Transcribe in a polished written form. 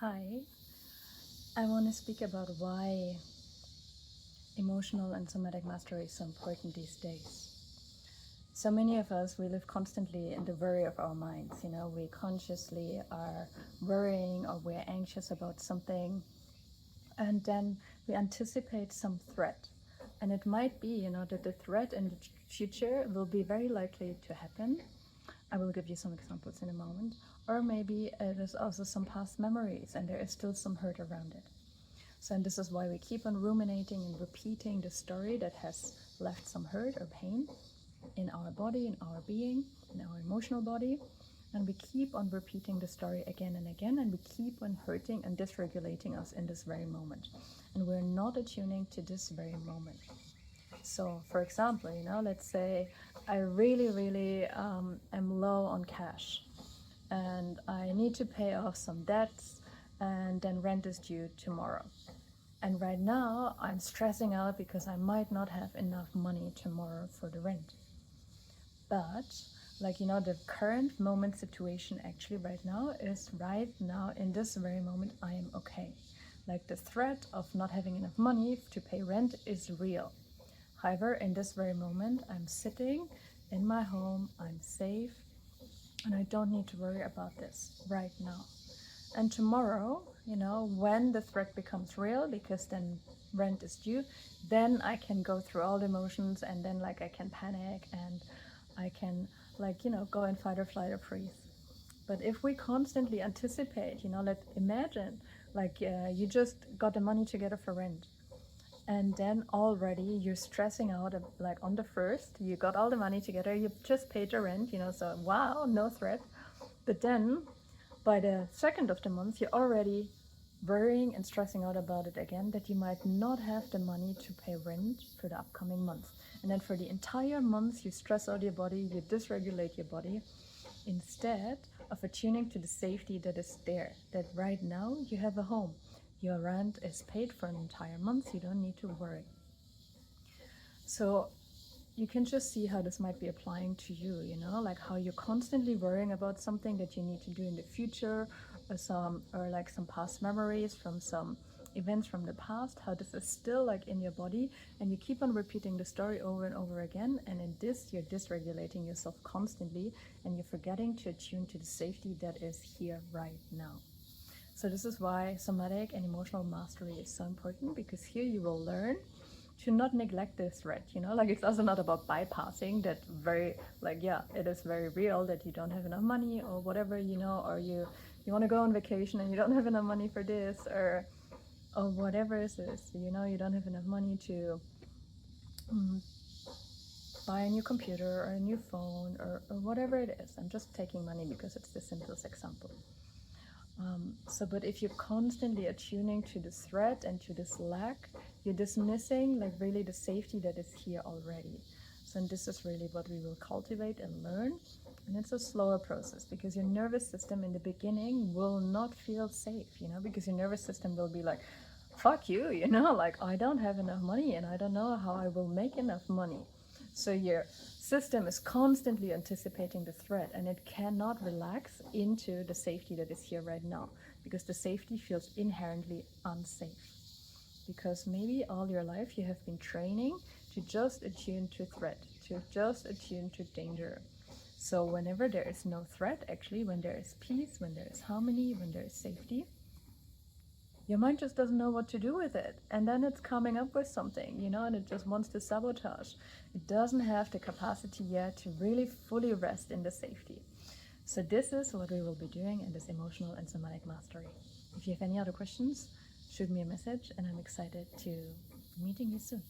Hi, I want to speak about why emotional and somatic mastery is so important these days. So many of us, we live constantly in the worry of our minds. We consciously are worrying or we're anxious about something, and then we anticipate some threat. And it might be, that the threat in the future will be very likely to happen. I will give you some examples in a moment. Or maybe it is also some past memories and there is still some hurt around it. So, and this is why we keep on ruminating and repeating the story that has left some hurt or pain in our body, in our being, in our emotional body. And we keep on repeating the story again and again, and we keep on hurting and dysregulating us in this very moment. And we're not attuning to this very moment. So, for example, let's say I really am low on cash and I need to pay off some debts, and then rent is due tomorrow. And right now, I'm stressing out because I might not have enough money tomorrow for the rent. But, the current moment situation actually right now is right now, in this very moment, I am okay. Like the threat of not having enough money to pay rent is real. However, in this very moment, I'm sitting in my home, I'm safe, and I don't need to worry about this right now. And tomorrow, when the threat becomes real, because then rent is due, then I can go through all the emotions, and then I can panic and I can go in fight or flight or freeze. But if we constantly anticipate, let's imagine you just got the money together for rent, and then already you're stressing out, like on the first you got all the money together, you just paid your rent, so wow, no threat. But then by the second of the month, you're already worrying and stressing out about it again, that you might not have the money to pay rent for the upcoming month. And then for the entire month, you stress out your body, you dysregulate your body, instead of attuning to the safety that is there, that right now you have a home. Your rent is paid for an entire month, you don't need to worry. So you can just see how this might be applying to you, like how you're constantly worrying about something that you need to do in the future, or some past memories from some events from the past, how this is still in your body, and you keep on repeating the story over and over again, and in this you're dysregulating yourself constantly, and you're forgetting to attune to the safety that is here right now. So this is why somatic and emotional mastery is so important, because here you will learn to not neglect this threat, it's also not about bypassing that very, it is very real that you don't have enough money or whatever, or you want to go on vacation and you don't have enough money for this, or whatever it is, you don't have enough money to buy a new computer or a new phone, or whatever it is. I'm just taking money because it's the simplest example. But if you're constantly attuning to this threat and to this lack, you're dismissing really the safety that is here already. So this is really what we will cultivate and learn. And it's a slower process, because your nervous system in the beginning will not feel safe, because your nervous system will be like, fuck you, I don't have enough money and I don't know how I will make enough money. So your system is constantly anticipating the threat, and it cannot relax into the safety that is here right now, because the safety feels inherently unsafe. Because maybe all your life you have been training to just attune to threat, to just attune to danger. So whenever there is no threat, actually, when there is peace, when there is harmony, when there is safety, your mind just doesn't know what to do with it. And then it's coming up with something, and it just wants to sabotage. It doesn't have the capacity yet to really fully rest in the safety. So this is what we will be doing in this emotional and somatic mastery. If you have any other questions, shoot me a message, and I'm excited to be meeting you soon.